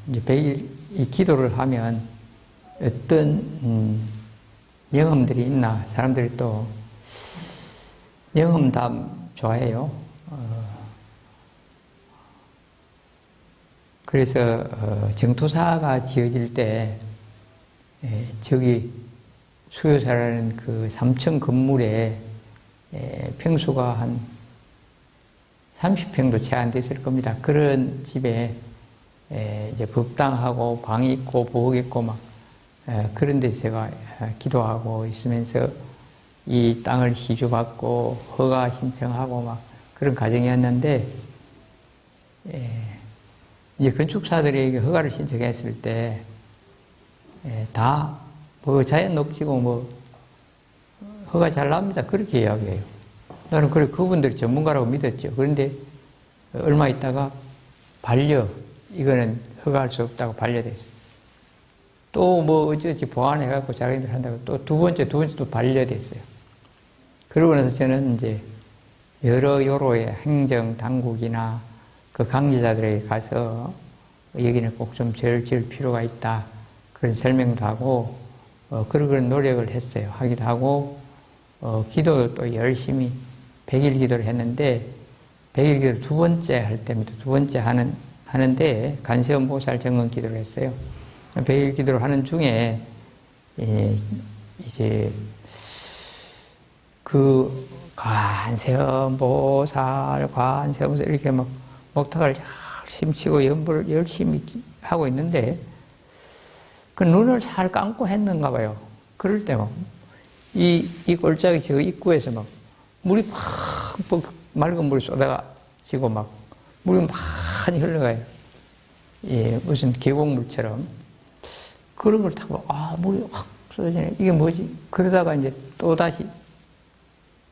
이제 100일 이 기도를 하면 어떤 영험들이 있나. 사람들이 또 영험담 좋아해요. 그래서 정토사가 지어질 때 저기 수요사라는 그 3층 건물에 평수가 한 30평도 채 안 됐을 겁니다. 그런 집에 이제 법당하고 방이 있고 부엌 있고 막 그런 데서 제가 기도하고 있으면서 이 땅을 시주받고 허가 신청하고 막 그런 과정이었는데, 이제 건축사들에게 허가를 신청했을 때 다 뭐 자연 녹지고 뭐 허가 잘 납니다. 그렇게 이야기해요. 나는 그래 그분들이 전문가라고 믿었죠. 그런데 얼마 있다가 이거는 허가할 수 없다고 반려됐어요. 또 뭐 어찌어찌 보완해갖고 자기들 한다고 또 두 번째도 반려됐어요. 그러고 나서 저는 이제 여러 요로의 행정당국이나 그 관계자들에게 가서 여기는 꼭 좀 지을 필요가 있다. 그런 설명도 하고, 그런 노력을 했어요. 하기도 하고, 기도도 또 열심히 100일 기도를 했는데, 100일 기도를 두 번째 할 때입니다. 두 번째 하는데, 간세음보살 정건 기도를 했어요. 100일 기도를 하는 중에, 이제, 그, 관세음보살 이렇게 막, 목탁을 열심히 치고 연불을 열심히 하고 있는데, 그 눈을 잘 감고 했는가 봐요. 그럴 때 막, 이 골짜기 저 입구에서 막, 물이 팍, 맑은 물이 쏟아지고 막, 물이 많이 흘러가요. 예, 무슨 계곡물처럼. 그런 걸 타고, 물이 확 쏟아지네. 이게 뭐지? 그러다가 이제 또 다시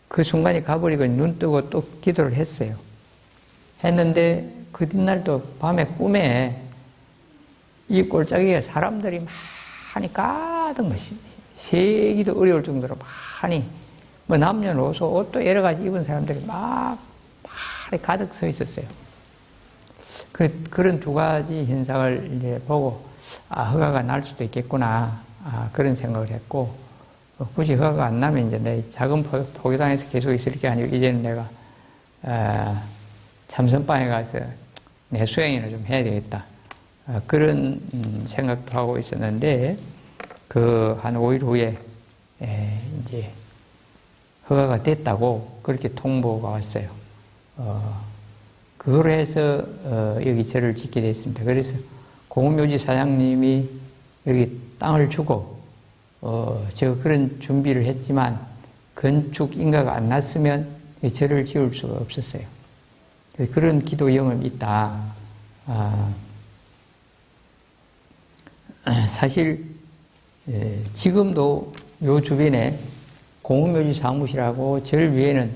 그 순간이 가버리고 눈 뜨고 또 기도를 했어요. 했는데, 그 뒷날도 밤에 꿈에 이 골짜기에 사람들이 많이 가득 세기도 어려울 정도로 많이, 뭐 남녀노소 옷도 여러 가지 입은 사람들이 많이 가득 서 있었어요. 그런 두 가지 현상을 이제 보고, 허가가 날 수도 있겠구나. 그런 생각을 했고, 굳이 허가가 안 나면 이제 내 작은 포교당에서 계속 있을 게 아니고, 이제는 내가, 참선방에 가서 내 수행이나 좀 해야 되겠다. 그런 생각도 하고 있었는데, 한 5일 후에, 이제, 허가가 됐다고 그렇게 통보가 왔어요. 그걸 해서, 여기 절을 짓게 됐습니다. 그래서 공묘지 사장님이 여기 땅을 주고, 제가 그런 준비를 했지만, 건축 인가가 안 났으면 이 절을 지을 수가 없었어요. 그런 기도 영험이 있다. 사실 지금도 요 주변에 공묘지 사무실하고 절 위에는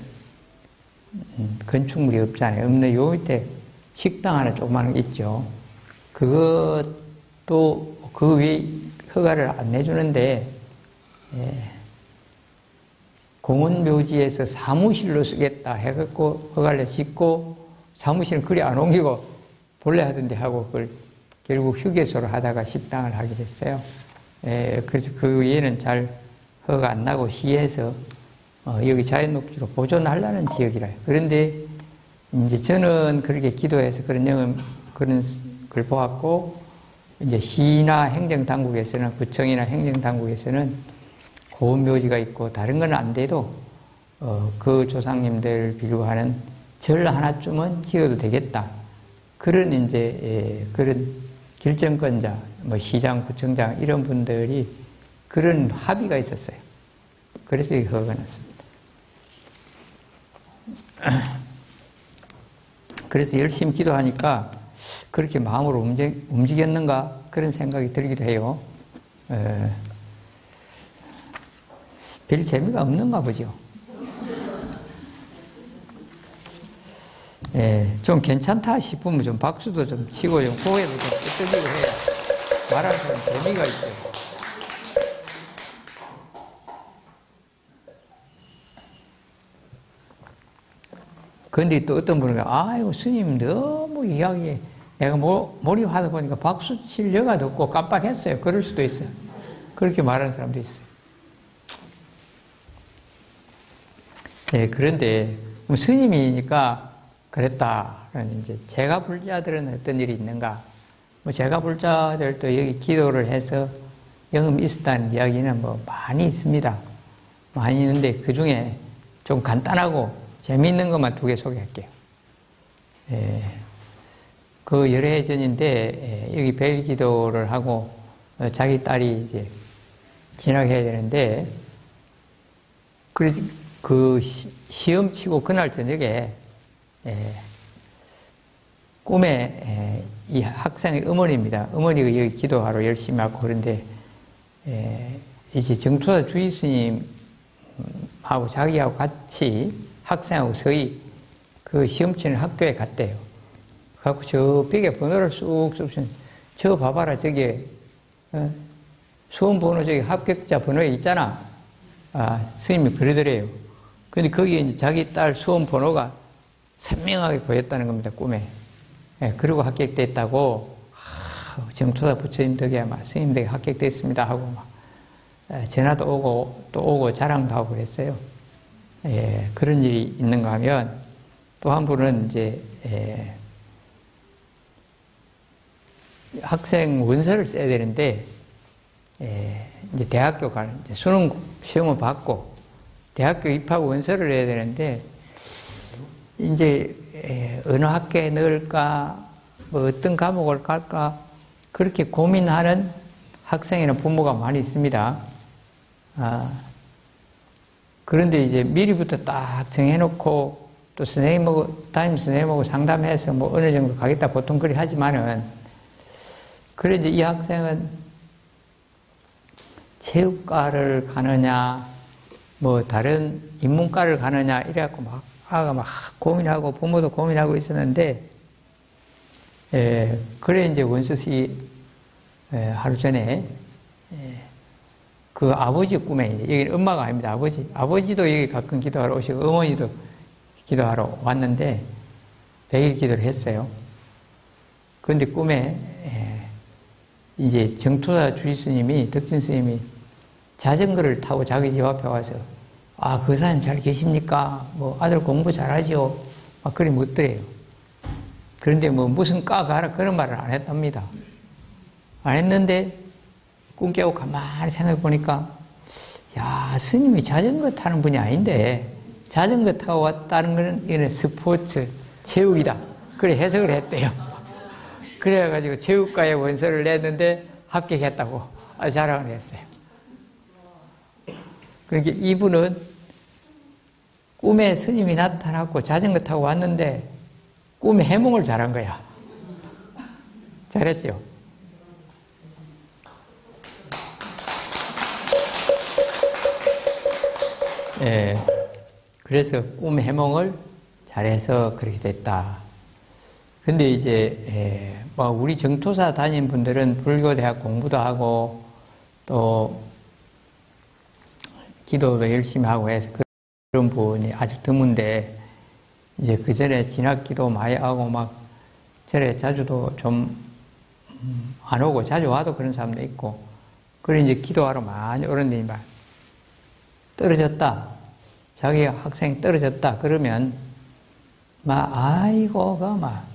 건축물이 없잖아요. 없는데 요 밑에 식당 하나 조그마한 게 있죠. 그것도 그 위에 허가를 안 내주는데, 공원묘지에서 사무실로 쓰겠다 해갖고 허가를 짓고 사무실은 그리 안 옮기고 본래 하던데 하고 그걸 결국 휴게소로 하다가 식당을 하게 됐어요. 그래서 그 위에는 잘 허가 안 나고 시에서 여기 자연녹지로 보존하려는 지역이라요. 그런데 이제 저는 그렇게 기도해서 그런 걸 보았고, 이제 시나 행정당국에서는, 구청이나 행정당국에서는 고운묘지가 있고 다른 건 안 돼도 그 조상님들 비교하는 절 하나쯤은 지어도 되겠다. 그런 이제 그런 결정권자, 뭐 시장, 구청장 이런 분들이 그런 합의가 있었어요. 그래서 이 허가가 났습니다. 그래서 열심히 기도하니까 그렇게 마음으로 움직였는가 그런 생각이 들기도 해요. 별 재미가 없는가 보죠. 좀 괜찮다 싶으면 좀 박수도 좀 치고 좀 고개도 좀 끄덕이고 해야 말할 수 있는 재미가 있어요. 그런데 또 어떤 분은 아이고 스님 너무 이야기에 내가 몰입하다 보니까 박수 칠 여가 없고 깜빡했어요. 그럴 수도 있어요. 그렇게 말하는 사람도 있어요. 예, 그런데 스님이니까 그랬다라는 이제 제가 불자들은 어떤 일이 있는가? 뭐 제가 불자들도 여기 기도를 해서 영음이 있었다는 이야기는 뭐 많이 있습니다. 많이 있는데 그 중에 좀 간단하고 재미있는 것만 2개 소개할게요. 예, 그 여러 해 전인데 여기 벨 기도를 하고 자기 딸이 이제 진학해야 되는데 그 시험 치고 그날 저녁에 꿈에 이 학생의 어머니입니다. 어머니가 여기 기도하러 열심히 하고 그런데 이제 정토사 주의 스님하고 자기하고 같이 학생하고 서희 그 시험 치는 학교에 갔대요. 그래갖고 저 벽에 번호를 쑥쑥 저 봐봐라 저기 수험 번호 저기 합격자 번호에 있잖아. 스님이 그러더래요. 근데 거기에 이제 자기 딸 수험 번호가 선명하게 보였다는 겁니다, 꿈에. 그리고 합격됐다고, 정토사 부처님 덕에 막 스님 덕에 합격됐습니다 하고 막, 전화도 오고, 또 오고 자랑도 하고 그랬어요. 그런 일이 있는가 하면, 또 한 분은 이제, 학생 원서를 써야 되는데, 이제 대학교 가는, 수능 시험을 받고, 대학교 입학 원서를 해야 되는데, 이제, 어느 학교에 넣을까, 뭐 어떤 과목을 갈까, 그렇게 고민하는 학생이나 부모가 많이 있습니다. 그런데 이제 미리부터 딱 정해놓고, 또 담임 선생님하고 상담해서 뭐 어느 정도 가겠다 보통 그리 하지만은, 그래 이제 이 학생은 체육과를 가느냐, 뭐 다른 인문과를 가느냐 이래갖고 막 아가 막 고민하고 부모도 고민하고 있었는데 그래 이제 원서씨 하루 전에 그 아버지 꿈에 여기는 엄마가 아닙니다. 아버지도 여기 가끔 기도하러 오시고 어머니도 기도하러 왔는데 100일 기도를 했어요. 그런데 꿈에 이제 정토사 주의 스님이 덕진 스님이 자전거를 타고 자기 집 앞에 와서 그 사님 잘 계십니까? 뭐 아들 공부 잘하지요? 막 그리 묻더래요. 그런데 뭐 무슨 과 가라 그런 말을 안 했답니다. 안 했는데 꿈 깨고 가만히 생각해 보니까 야 스님이 자전거 타는 분이 아닌데 자전거 타고 왔다는 거는 이런 스포츠 체육이다. 그래 해석을 했대요. 그래가지고 체육과에 원서를 냈는데 합격했다고 자랑을 했어요. 그러니까 이분은 꿈에 스님이 나타났고 자전거 타고 왔는데 꿈에 해몽을 잘한 거야. 잘했죠? 그래서 꿈 해몽을 잘해서 그렇게 됐다. 근데 이제 뭐 우리 정토사 다닌 분들은 불교대학 공부도 하고 또 기도도 열심히 하고 해서 그런 분이 아주 드문데 이제 그 전에 진학기도 많이 하고 막 절에 자주도 좀 안 오고 자주 와도 그런 사람도 있고 그래 이제 기도하러 많이 오는데 막 떨어졌다. 자기 학생이 떨어졌다. 그러면 막 아이고가 막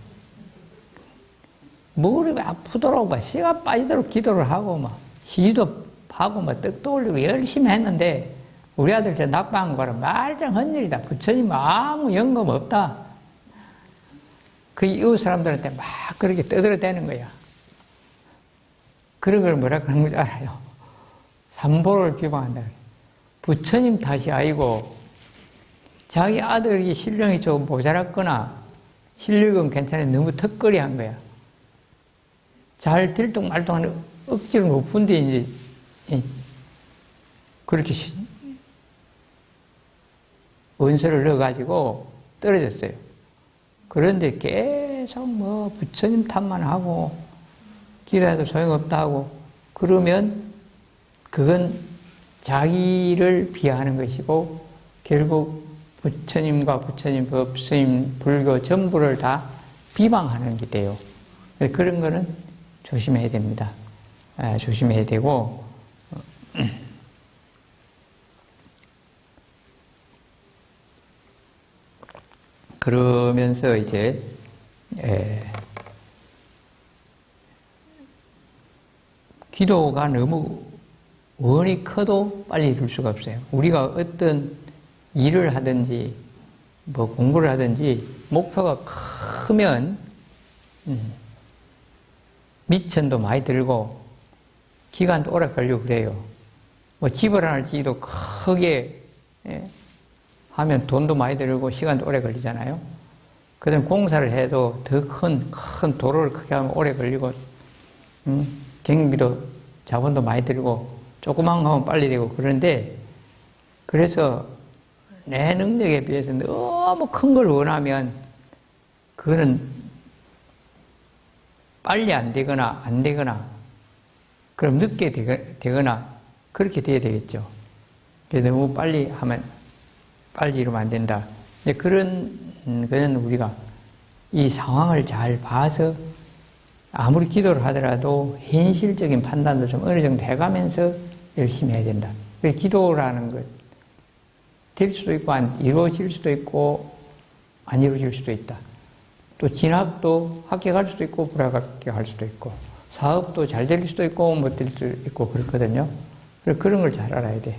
무릎이 아프도록 막 씨가 빠지도록 기도를 하고 막 시도 하고 막 떡도 올리고 열심히 했는데 우리 아들 저 낙방한 거는 말짱 헛일이다. 부처님 아무 영감 없다. 그 이웃 사람들한테 막 그렇게 떠들어대는 거야. 그런 걸 뭐라고 하는 줄 알아요? 삼보를 비방한다. 부처님 탓이 아니고 자기 아들이 실력이 좀 모자랐거나 실력은 괜찮은데 너무 턱걸이 한 거야. 잘 들뚱말뚱하는 억지로 높은데 이제 그렇게 원서를 넣어가지고 떨어졌어요. 그런데 계속 뭐 부처님 탓만 하고 기도해도 소용없다 하고 그러면 그건 자기를 비하하는 것이고 결국 부처님과 부처님 법, 스님, 불교 전부를 다 비방하는 게 돼요. 그런 거는 조심해야 됩니다. 조심해야 되고, 그러면서 이제, 기도가 너무 원이 커도 빨리 이룰 수가 없어요. 우리가 어떤 일을 하든지, 뭐 공부를 하든지, 목표가 크면, 미천도 많이 들고, 기간도 오래 걸리고 그래요. 뭐 집을 하나 짓기도 크게, 하면 돈도 많이 들고, 시간도 오래 걸리잖아요. 그 다음에 공사를 해도 더 큰 도로를 크게 하면 오래 걸리고, 경비도 자본도 많이 들고, 조그만 거 하면 빨리 되고, 그런데, 그래서 내 능력에 비해서 너무 큰 걸 원하면, 그거는 빨리 안 되거나, 그럼 늦게 되거나, 그렇게 돼야 되겠죠. 너무 빨리 하면, 빨리 이루면 안 된다. 그런 우리가 이 상황을 잘 봐서 아무리 기도를 하더라도 현실적인 판단도 좀 어느 정도 해가면서 열심히 해야 된다. 기도라는 것, 될 수도 있고, 이루어질 수도 있고, 안 이루어질 수도 있다. 또 진학도 합격할 수도 있고, 불합격할 수도 있고, 사업도 잘 될 수도 있고, 못 될 수도 있고, 그렇거든요. 그런 걸 잘 알아야 돼.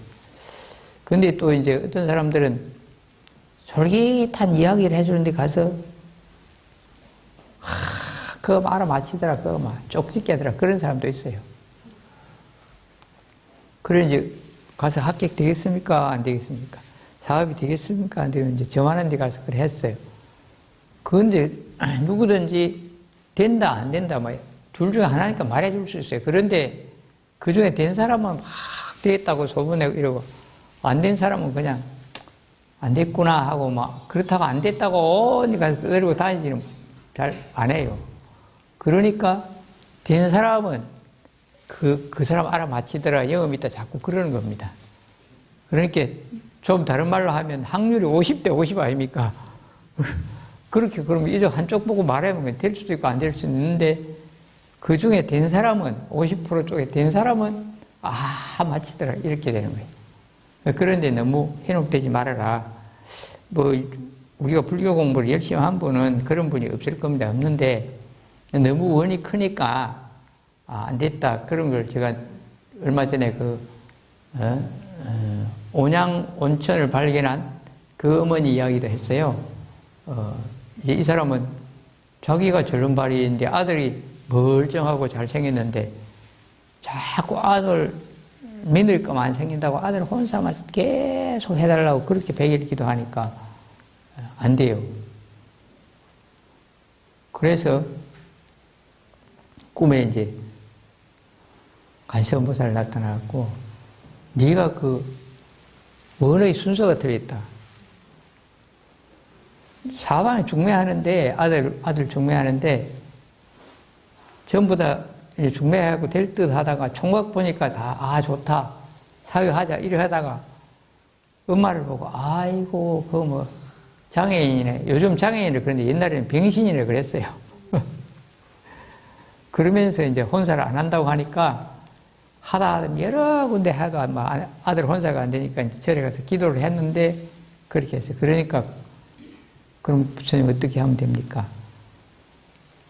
근데 또 이제 어떤 사람들은 솔깃한 이야기를 해주는데 가서, 그거 알아맞히더라, 그거 막 쪽집게 하더라, 그런 사람도 있어요. 그래, 이제 가서 합격 되겠습니까? 안 되겠습니까? 사업이 되겠습니까? 안 되면 이제 점하는 데 가서 그래 했어요. 그런데 누구든지 된다, 안 된다, 뭐, 둘 중에 하나니까 말해 줄 수 있어요. 그런데 그 중에 된 사람은 막 되겠다고 소문내고 이러고, 안 된 사람은 그냥 안 됐구나 하고 막, 그렇다고 안 됐다고 어디 가서 떠들고 다니지는 잘 안 해요. 그러니까 된 사람은 그 사람 알아맞히더라, 영업 있다 자꾸 그러는 겁니다. 그러니까 좀 다른 말로 하면 확률이 50대 50 아닙니까? 그렇게 그러면 이쪽 한쪽 보고 말하면 될 수도 있고 안 될 수도 있는데, 그 중에 된 사람은 50% 쪽에 된 사람은 맞히더라 이렇게 되는 거예요. 그런데 너무 현혹되지 말아라. 뭐 우리가 불교 공부를 열심히 한 분은 그런 분이 없을 겁니다. 없는데 너무 원이 크니까 안 됐다 그런 걸 제가 얼마 전에 온양 온천을 발견한 그 어머니 이야기도 했어요. 이제 이 사람은 자기가 절름발이인데 아들이 멀쩡하고 잘생겼는데 자꾸 아들 며느리감 안 생긴다고 아들 혼자만 계속 해달라고 그렇게 100일 기도하니까 안 돼요. 그래서 꿈에 이제 관세음보살 나타나고, 네가 그 원의 순서가 들어있다. 사방에 중매하는데 아들 중매하는데 전부 다 중매하고 될 듯 하다가 총각 보니까 다 좋다 사회하자 이래 하다가 엄마를 보고 아이고 그거 뭐 장애인이네. 요즘 장애인을 그런데 옛날에는 병신이래 그랬어요. 그러면서 이제 혼사를 안 한다고 하니까 하다 여러 군데 하다 아들 혼사가 안 되니까 이제 절에 가서 기도를 했는데 그렇게 했어요. 그러니까 그럼 부처님 어떻게 하면 됩니까?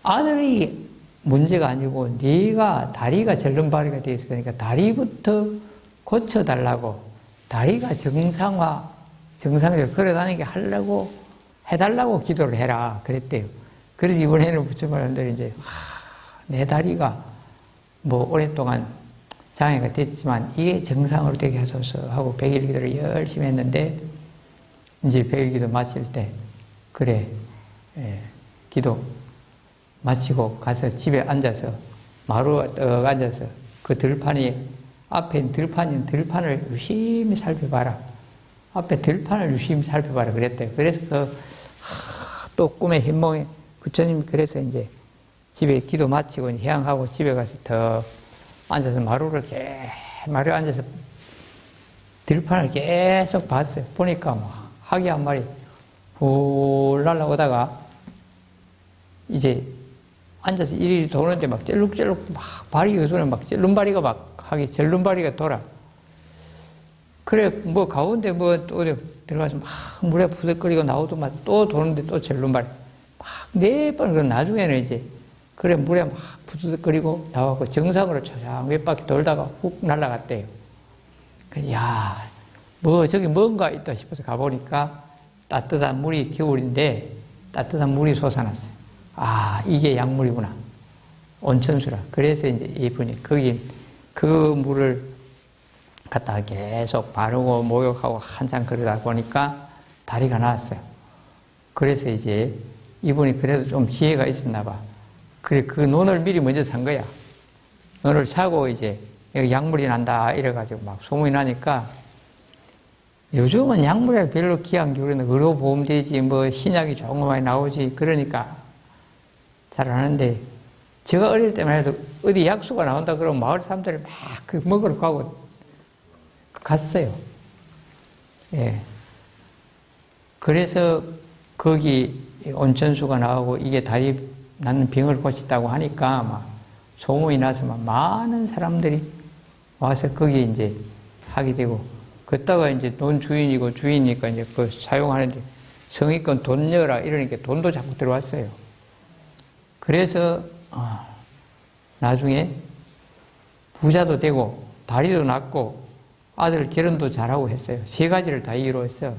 아들이 문제가 아니고 네가 다리가 절름발이가 되어 있어. 그러니까 다리부터 고쳐달라고, 다리가 정상적으로 걸어다니게 하려고 해달라고 기도를 해라 그랬대요. 그래서 이번에는 부처님들이 이제 내 다리가 뭐 오랫동안 장애가 됐지만 이게 정상으로 되게 하소서 하고 100일 기도를 열심히 했는데 이제 100일 기도 마칠 때 그래 기도 마치고 가서 집에 앉아서 마루에 떡 앉아서 그 들판이 앞에 있는 들판을 유심히 살펴봐라. 앞에 들판을 유심히 살펴봐라 그랬대요. 그래서 또 꿈의 흰몽에 부처님이 그래서 이제 집에 기도 마치고 해양하고 집에 가서 더 앉아서 마루에 앉아서 들판을 계속 봤어요. 보니까 막 하기 한 마리 훌 날라오다가 이제 앉아서 이리 도는데 막 쩔룩쩔룩 막 발이 어수네 막 쩔름발이가 막 하기 절름발이가 돌아. 그래 뭐 가운데 뭐 또 들어가서 막 물에 부득거리고 나오더만 또 도는데 또 절름발이 막 몇 번. 그 나중에는 이제 그래 물에 막 부득거리고 나와고 정상으로 차장 몇 바퀴 돌다가 훅 날아갔대요. 그래 야 뭐 저기 뭔가 있다 싶어서 가보니까 따뜻한 물이 겨울인데 따뜻한 물이 솟아났어요. 아 이게 약물이구나. 온천수라. 그래서 이제 이분이 거기 그 물을 갖다가 계속 바르고 목욕하고 한참 그러다 보니까 다리가 나왔어요. 그래서 이제 이분이 그래도 좀 지혜가 있었나 봐. 그래 그 논을 미리 먼저 산 거야. 논을 사고 이제 여기 약물이 난다 이래가지고 막 소문이 나니까 요즘은 약물에 별로 기한 기울이는 의료보험되지 뭐 신약이 좋은 거 많이 나오지 그러니까 잘 안 하는데 제가 어릴 때만 해도 어디 약수가 나온다 그러면 마을 사람들이 막 그 먹으러 가고 갔어요. 예. 그래서 거기 온천수가 나오고 이게 다리 나는 병을 고쳤다고 하니까 막 소문이 나서 막 많은 사람들이 와서 거기 이제 하게 되고 그따가 이제 돈 주인이고 주인이니까 이제 그 사용하는데 성의권 돈 내라 이러니까 돈도 자꾸 들어왔어요. 그래서 나중에 부자도 되고 다리도 났고 아들 결혼도 잘하고 했어요. 세 가지를 다 이루었어요.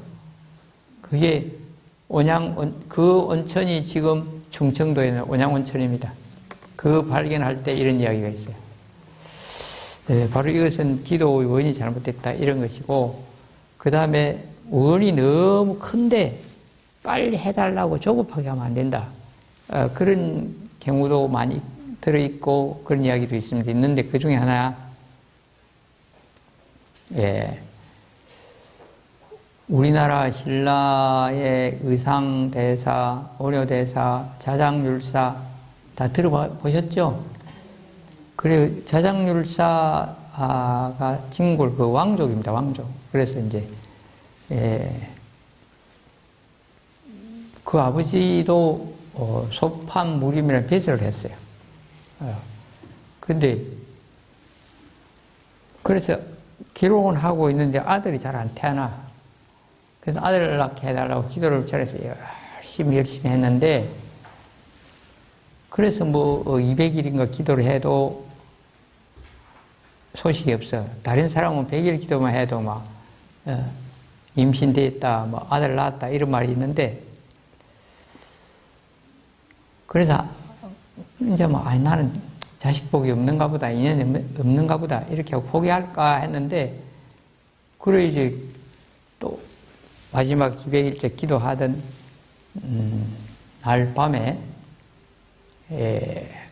그게 그 온천이 지금 충청도에 있는 온양온천입니다. 그 발견할 때 이런 이야기가 있어요. 네, 바로 이것은 기도의 원이 잘못됐다 이런 것이고 그 다음에 원이 너무 큰데 빨리 해달라고 조급하게 하면 안 된다. 그런 경우도 많이 들어있고 그런 이야기도 있는데 그 중에 하나 예, 우리나라 신라의 의상대사, 오려대사, 자장율사 다 들어보셨죠? 그래 자장율사가 진골 그 왕족입니다. 왕족. 그래서 이제 그 아버지도 소판무림이라는 배설을 했어요. 근데 그래서 결혼을 하고 있는데 아들이 잘 안 태어나. 그래서 아들 낳게 해달라고 기도를 잘해서 열심히 했는데 그래서 뭐 200일인가 기도를 해도 소식이 없어. 다른 사람은 100일 기도만 해도 막 임신됐다, 뭐 아들 낳았다 이런 말이 있는데 그래서 이제 뭐 아니 나는 자식 복이 없는가 보다, 인연이 없는가 보다 이렇게 하고 포기할까 했는데 그래 이제 또 마지막 200일째 기도하던 날 밤에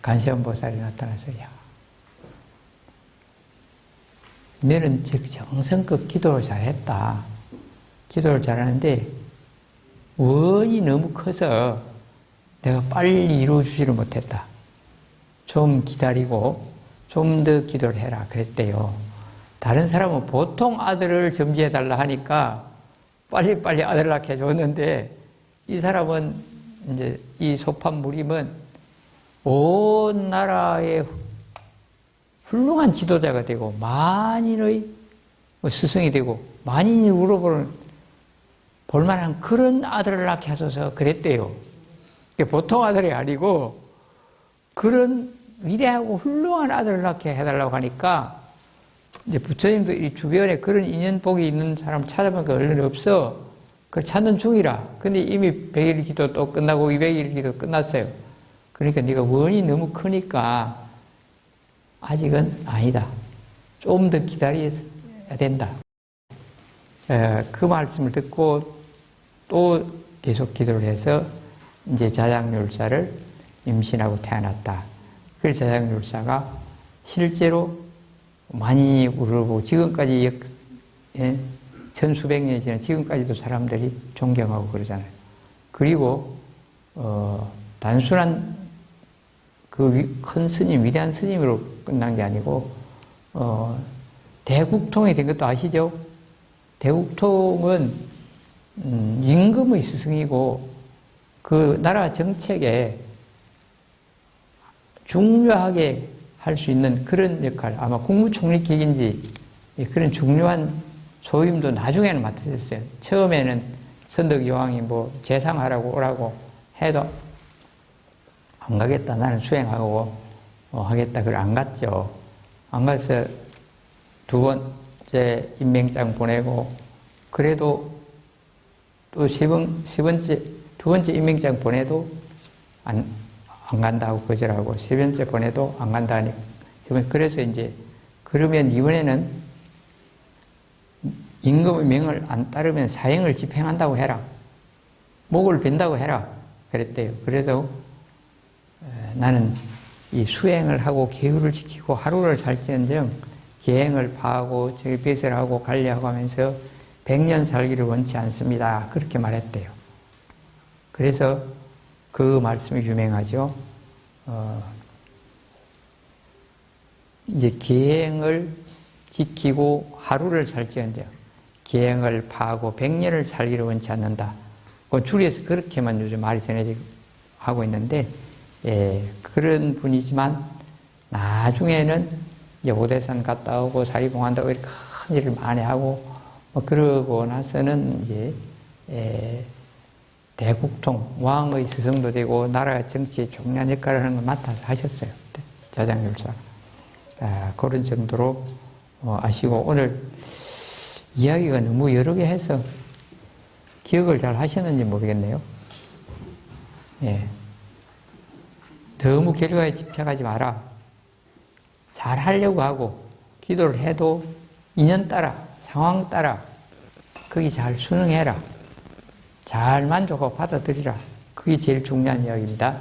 간세음보살이 나타나서 야 너는 정성껏 기도를 잘했다. 기도를 잘하는데 원이 너무 커서 내가 빨리 이루어주지를 못했다. 좀 기다리고 좀 더 기도를 해라 그랬대요. 다른 사람은 보통 아들을 점지해달라 하니까 빨리빨리 아들 낳게 해줬는데 이 사람은 이제 이 소판무림은 온 나라의 훌륭한 지도자가 되고 만인의 스승이 되고 만인이 물어보는 볼만한 그런 아들을 낳게 하소서 그랬대요. 보통 아들이 아니고 그런 위대하고 훌륭한 아들을 낳게 해달라고 하니까 이제 부처님도 이 주변에 그런 인연복이 있는 사람 찾아보니까 얼른 없어. 그걸 찾는 중이라. 근데 이미 100일 기도 또 끝나고 200일 기도 끝났어요. 그러니까 네가 원이 너무 크니까 아직은 아니다. 좀 더 기다려야 된다. 그 말씀을 듣고 또 계속 기도를 해서 이제 자장율사를 임신하고 태어났다. 그래서 자장율사가 실제로 많이 우러보고 지금까지 천수백 년이 지난 지금까지도 사람들이 존경하고 그러잖아요. 그리고 단순한 그 큰 스님, 위대한 스님으로 끝난 게 아니고 대국통이 된 것도 아시죠? 대국통은 임금의 스승이고 그 나라 정책에 중요하게 할 수 있는 그런 역할, 아마 국무총리직인지 그런 중요한 소임도 나중에는 맡으셨어요. 처음에는 선덕 여왕이 뭐 재상하라고 오라고 해도 안 가겠다. 나는 수행하고 하겠다. 그걸 안 갔죠. 안 가서 두 번째 임명장 보내고, 그래도 또 두 번째 임명장 보내도 안 간다고 거절하고, 세 번째 보내도 안 간다 하니까. 그래서 이제, 그러면 이번에는 임금의 명을 안 따르면 사형을 집행한다고 해라. 목을 벤다고 해라. 그랬대요. 그래서 나는 이 수행을 하고 계율을 지키고 하루를 살지언정 계행을 파하고 저기 배설하고 관리하고 하면서 100년 살기를 원치 않습니다. 그렇게 말했대요. 그래서 그 말씀이 유명하죠. 이제 계행을 지키고 하루를 살지언정 계행을 파하고 100년을 살기를 원치 않는다. 그 줄여서 그렇게만 요즘 말이 전해지고 하고 있는데, 그런 분이지만 나중에는 이제 오대산 갔다 오고 사리공한다고 이렇게 큰 일을 많이 하고 그러고 나서는 이제 대국통 왕의 스승도 되고 나라 정치에 중요한 역할을 하는 걸 맡아서 하셨어요. 자장율사. 그런 정도로 아시고, 오늘 이야기가 너무 여러 개 해서 기억을 잘 하시는지 모르겠네요. 너무 결과에 집착하지 마라. 잘 하려고 하고 기도를 해도 인연 따라, 상황 따라 거기 잘 순응해라. 잘 만족하고 받아들이라. 그게 제일 중요한 이야기입니다.